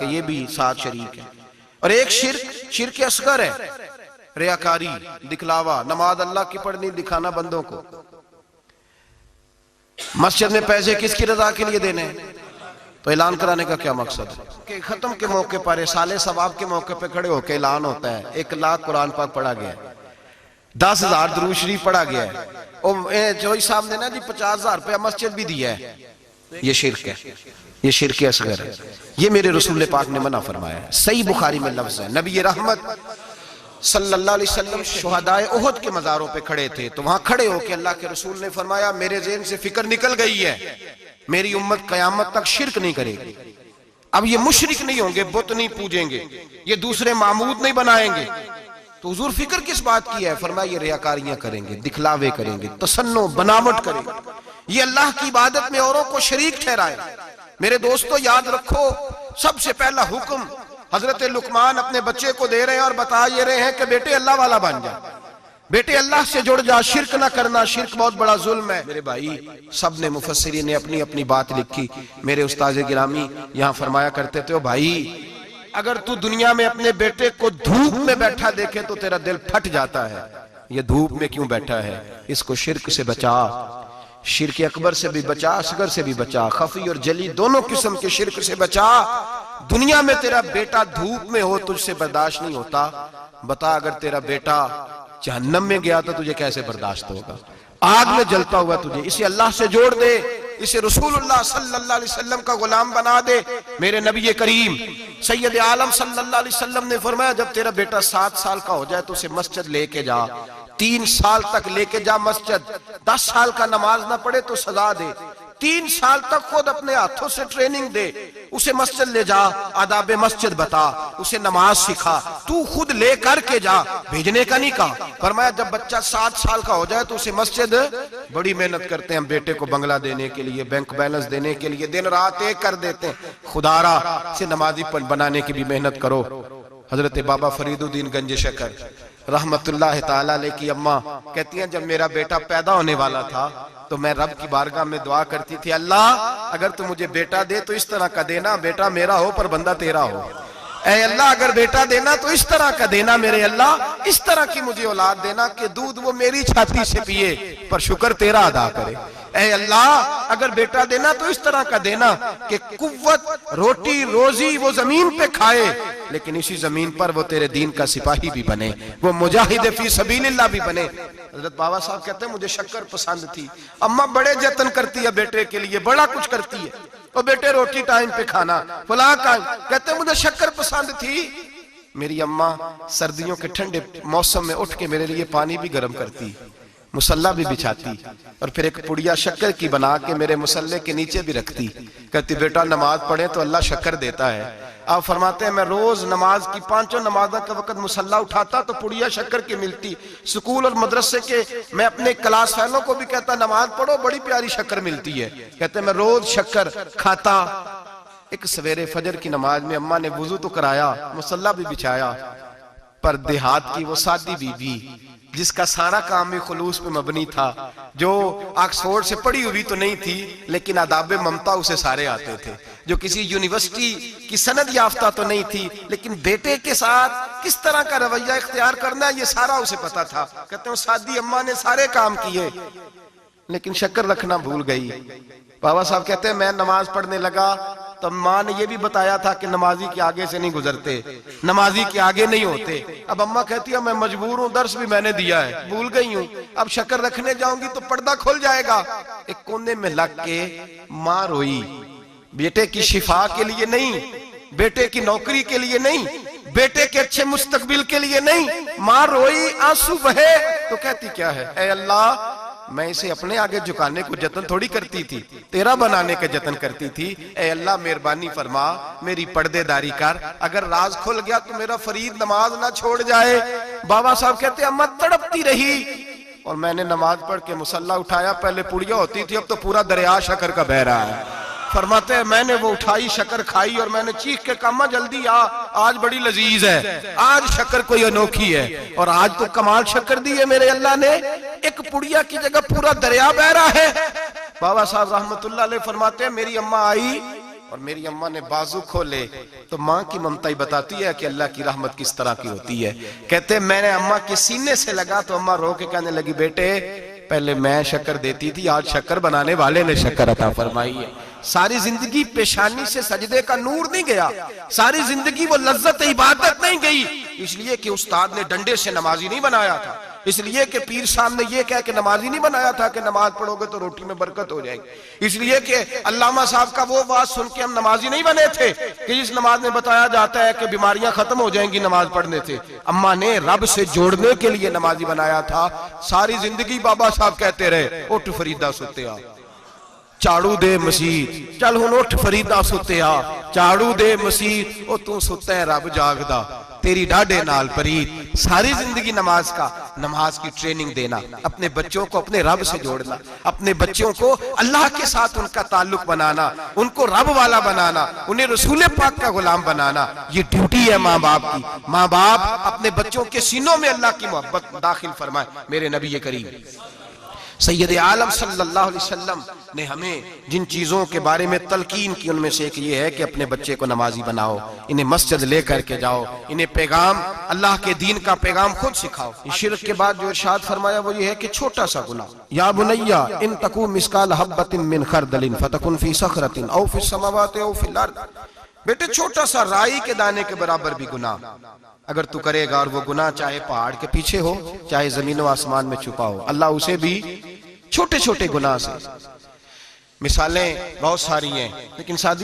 के ये भी साथ शरीक है। और एक शिर्क असगर है, रियाकारी, दिखलावा, नमाज अल्लाह की पढ़नी, दिखाना बंदों को। मस्जिद में पैसे किसकी रजा के लिए देने हैं? तो ऐलान कराने का क्या मकसद है कि खत्म के मौके पर, साले सवाब के मौके पर खड़े होकर ऐलान होता है 1 लाख कुरान पाक पढ़ा गया है, 10,000 दुरूद शरीफ पढ़ा गया है, और चौधरी साहब ने ना जी 50,000 रुपया मस्जिद भी दिया है। ये शिर्क है, ये शिर्क असगर है। ये मेरे रसूल पाक ने मना फरमाया है। सही बुखारी में लफ्ज है, नबी रहमत सल्लल्लाहु अलैहि वसल्लम शुहदाए उहद के मज़ारों पे खड़े थे, तो वहां खड़े होकर अल्लाह के रसूल ने फरमाया मेरे ज़हन से फिक्र निकल गई है, मेरी उम्मत कयामत तक शिर्क नहीं करेगी। अब ये मुशरिक नहीं होंगे, बुत नहीं पूजेंगे, ये दूसरे मामूद नहीं बनाएंगे। तो हुजूर फिक्र किस बात की है? फरमाया ये रियाकारियां करेंगे, दिखलावे करेंगे, तसन्नो बनावट करेंगे, ये अल्लाह की इबादत में औरों को शरीक ठहराए। मेरे दोस्तों याद रखो, सबसे पहला हुक्म हजरत लुकमान अपने बच्चे को दे रहे हैं और बता ये रहे हैं कि बेटे अल्लाह वाला बन जा, बेटे अल्लाह से जुड़ जा, शिर्क ना करना, शिर्क बहुत बड़ा जुल्म है। मेरे भाई सब ने मुफस्सिरीन ने अपनी अपनी बात लिखी। मेरे उस्ताद गिरामी यहाँ फरमाया करते थे, ओ भाई अगर तू दुनिया में अपने बेटे को धूप में बैठा देखे तो तेरा दिल फट जाता है, ये धूप में क्यों बैठा है, इसको शिर्क से बचा, शिर्क अकबर से भी बचा, असगर से भी बचा, खफी और जली दोनों किस्म के शिर्क से बचा। दुनिया में तेरा बेटा धूप में हो, तुझसे बर्दाश्त नहीं होता, बता अगर तेरा बेटा जहन्नम में गया तो तुझे कैसे बर्दाश्त होगा, आग में जलता हुआ तुझे। इसे अल्लाह से जोड़ दे, इसे रसूलुल्लाह सल्लल्लाहु अलैहि वसल्लम का गुलाम बना दे। मेरे नबी करीम सैयद आलम सल्लल्लाहु अलैहि वसल्लम ने फरमाया जब तेरा बेटा 7 साल का हो जाए तो उसे मस्जिद लेके जा, 3 साल तक लेके जा मस्जिद, 10 साल का नमाज ना पढ़े तो सजा दे, 3 साल तक खुद अपने हाथों से ट्रेनिंग दे, उसे मस्जिद ले जा, आदाब मस्जिद बता, उसे नमाज सिखा, तू खुद ले करके जा, भेजने का नहीं कहा। फरमाया जब बच्चा 7 साल का हो जाए तो उसे मस्जिद, बड़ी मेहनत करते हैं हम बेटे को बंगला देने के लिए, बैंक बैलेंस देने के लिए, दिन रात एक कर देते हैं, खुदारा से नमाजी बनाने की भी मेहनत करो। हजरत बाबा फरीदुद्दीन गंज शकर रहमतुल्लाह ताला अलैह की अम्मा कहती हैं जब मेरा बेटा पैदा होने वाला था तो मैं रब की बारगाह में दुआ करती थी, अल्लाह अगर तू मुझे बेटा दे तो इस तरह का देना, बेटा मेरा हो पर बंदा तेरा हो। ऐ अल्लाह अगर बेटा देना तो इस तरह का देना, मेरे अल्लाह इस तरह की मुझे औलाद देना कि दूध वो मेरी छाती से पिए पर शुक्र तेरा अदा करे। ऐ अल्लाह अगर बेटा देना तो इस तरह का देना कि कुव्वत रोटी रोजी वो जमीन पे खाए लेकिन इसी जमीन पर वो तेरे दीन का सिपाही भी बने, वो मुजाहिद फी सबीलिल्लाह भी बने। हजरत बाबा साहब कहते हैं मुझे शक्कर पसंद थी, अम्मा बड़े जतन करती है बेटे के लिए, बड़ा कुछ करती है, तो बेटे रोटी टाइम पे खाना, फला टाइम, कहते मुझे शक्कर पसंद थी। मेरी अम्मा सर्दियों के ठंडे मौसम में उठ के मेरे लिए पानी भी गर्म करती, मुसल्ला भी बिछाती और फिर एक पुड़िया शक्कर की बना के मेरे मुसल्ले के नीचे भी रखती, कहती बेटा नमाज पढ़े तो अल्लाह शक्कर देता है। आप फरमाते हैं मैं रोज नमाज की 5 नमाज़ों के वक्त मुसल्ला उठाता तो पुड़िया शक्कर की मिलती। स्कूल और मदरसे के मैं अपने क्लास फैलों को भी कहता नमाज पढ़ो बड़ी प्यारी शक्कर मिलती है, कहते मैं रोज शक्कर खाता। एक सवेरे फजर की नमाज में अम्मा ने वुजू तो कराया, मुसल्ला भी बिछाया, पर देहात की वो सादी बीबी जिसका सारा काम भी खुलूस पे मबनी था, जो ऑक्सफोर्ड से पढ़ी हुई तो नहीं थी लेकिन आदाब ममता उसे सारे आते थे, जो किसी यूनिवर्सिटी की सनद याफ्ता तो नहीं थी लेकिन बेटे के साथ किस तरह का रवैया इख्तियार करना है ये सारा उसे पता था। कहते हैं सादी अम्मा ने सारे काम किए लेकिन शक्कर रखना भूल गई। बाबा साहब कहते हैं मैं नमाज पढ़ने लगा तब माँ ने यह भी बताया था कि नमाजी के आगे से नहीं गुजरते, नमाजी के आगे नहीं होते। अब अम्मा कहती है मैं मजबूर हूँ, दर्स भी मैंने दिया है, भूल गई हूँ, अब शक्कर रखने जाऊंगी तो पर्दा खुल जाएगा। एक कोने में लग के माँ रोई, बेटे की शिफा के लिए नहीं, बेटे की नौकरी के लिए नहीं, बेटे के अच्छे मुस्तकबिल के लिए नहीं, माँ रोई, आंसू बहे तो कहती क्या है, ऐ अल्लाह मैं इसे अपने आगे झुकाने को जतन थोड़ी करती थी, तेरा बनाने का जतन करती थी। ऐ अल्लाह मेहरबानी फरमा मेरी पर्देदारी कर, अगर राज खुल गया तो मेरा फरीद नमाज ना छोड़ जाए। बाबा साहब कहते अम्मा तड़पती रही और मैंने नमाज पढ़ के मुसल्ला उठाया, पहले पुड़िया होती थी अब तो पूरा दरिया शक्कर का बह रहा है। फरमाते हैं मैंने वो उठाई शक्कर खाई और मैंने चीख के कहा जल्दी आ, आज बड़ी लजीज है, आज शक्कर कोई अनोखी है और आज तो कमाल शक्कर दी है मेरे अल्लाह ने, एक पुड़िया की जगह पूरा दरिया बह रहा है। बाबा साहब रहमतुल्लाह अलैह फरमाते हैं मेरी अम्मा आई और मेरी अम्मा ने बाजू खोले तो माँ की ममता ही बताती है कि अल्लाह की रहमत किस तरह की होती है। कहते मैंने अम्मा के सीने से लगा तो अम्मा रो के कहने लगी, बेटे पहले मैं शक्कर देती थी, आज शक्कर बनाने वाले ने शक्कर अता फरमाई है। सारी जिंदगी पेशानी से सजदे का नूर नहीं गया, सारी जिंदगी वो लज्जत इबादत नहीं गई, इसलिए कि उस्ताद ने डंडे से नमाजी नहीं बनाया था, इसलिए कि पीर साहब ने ये कह के नमाजी नहीं बनाया था कि नमाज पढ़ोगे तो रोटी में बरकत हो जाएगी, इसलिए कि अल्लामा साहब का वो बात सुन के हम नमाजी नहीं बने थे कि जिस नमाज में बताया जाता है कि बीमारियां खत्म हो जाएंगी नमाज पढ़ने से। अम्मा ने रब से जोड़ने के लिए नमाजी बनाया था। सारी जिंदगी बाबा साहब कहते रहे, उठ फरीदा सुते आ, झाड़ू दे मसीत, चल हुण उठ फरीदा सुते आ, झाड़ू दे मसीत, ओ तू सुता है रब जागदा, तेरी डाढ़े नाल परीत। सारी जिंदगी नमाज का, नमाज की ट्रेनिंग देना, अपने बच्चों को अपने रब से जोड़ना, अपने बच्चों को अल्लाह के साथ उनका ताल्लुक बनाना, उनको रब वाला बनाना, उन्हें रसूल पाक का गुलाम बनाना, ये ड्यूटी है माँ बाप की। माँ बाप अपने बच्चों के सीनों में अल्लाह की मोहब्बत दाखिल फरमाए। मेरे नबी करीम सैयद आलम सल्लल्लाहु अलैहि वसल्लम ने हमें जिन चीजों के बारे में तलकीन की, उनमें से एक ये है कि अपने बच्चे को नमाजी बनाओ, इन्हें मस्जिद लेकर के जाओ, इन्हें पैगाम, अल्लाह के दीन का पैगाम खुद सिखाओ। शिर्क के बाद जो इरशाद फरमाया वो ये है कि छोटा सा गुनाह, या बुनैया इन तकू मिस्काल हब्बतिन मिन खरदलिन फतकुन फी सखरतिन औ फी समावाति औ फिल अर्द, बेटे छोटा सा राई के दाने के बराबर भी गुनाह अगर तू करेगा, और वो गुनाह चाहे पहाड़ के पीछे हो, चाहे जमीन व आसमान में छुपा हो, अल्लाह उसे भी छोटे छोटे गुनाह से, मिसालें बहुत सारी हैं, लेकिन सादी